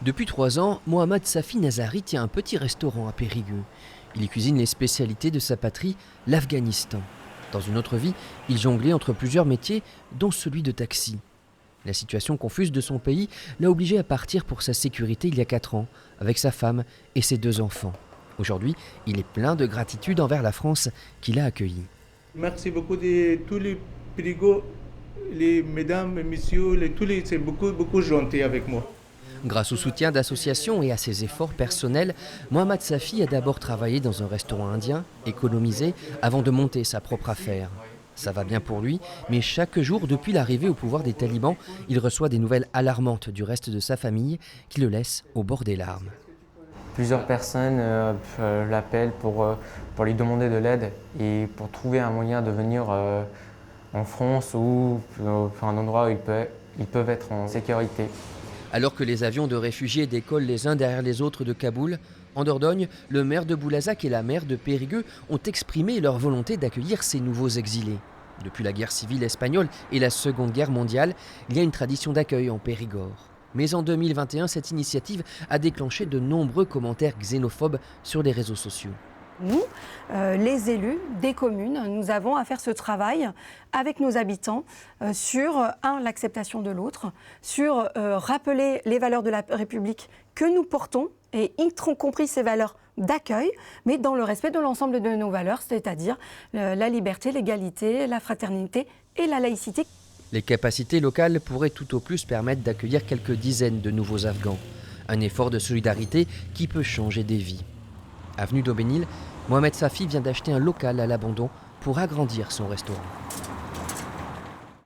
Depuis 3 ans, Mohamed Safi Nazari tient un petit restaurant à Périgueux. Il y cuisine les spécialités de sa patrie, l'Afghanistan. Dans une autre vie, il jonglait entre plusieurs métiers, dont celui de taxi. La situation confuse de son pays l'a obligé à partir pour sa sécurité il y a 4 ans, avec sa femme et ses 2 enfants. Aujourd'hui, il est plein de gratitude envers la France qui l'a accueilli. Merci beaucoup de tous les Périgueux, les mesdames et messieurs, c'est beaucoup gentil avec moi. Grâce au soutien d'associations et à ses efforts personnels, Mohamed Safi a d'abord travaillé dans un restaurant indien, économisé, avant de monter sa propre affaire. Ça va bien pour lui, mais chaque jour, depuis l'arrivée au pouvoir des talibans, il reçoit des nouvelles alarmantes du reste de sa famille qui le laissent au bord des larmes. Plusieurs personnes l'appellent pour lui demander de l'aide et pour trouver un moyen de venir en France ou un endroit où ils peuvent être en sécurité. Alors que les avions de réfugiés décollent les uns derrière les autres de Kaboul, en Dordogne, le maire de Boulazac et la maire de Périgueux ont exprimé leur volonté d'accueillir ces nouveaux exilés. Depuis la guerre civile espagnole et la Seconde Guerre mondiale, il y a une tradition d'accueil en Périgord. Mais en 2021, cette initiative a déclenché de nombreux commentaires xénophobes sur les réseaux sociaux. Nous, les élus des communes, nous avons à faire ce travail avec nos habitants sur, l'acceptation de l'autre, sur rappeler les valeurs de la République que nous portons, et y compris ces valeurs d'accueil, mais dans le respect de l'ensemble de nos valeurs, c'est-à-dire la liberté, l'égalité, la fraternité et la laïcité. Les capacités locales pourraient tout au plus permettre d'accueillir quelques dizaines de nouveaux Afghans. Un effort de solidarité qui peut changer des vies. Avenue d'Aubénil, Mohamed Safi vient d'acheter un local à l'abandon pour agrandir son restaurant.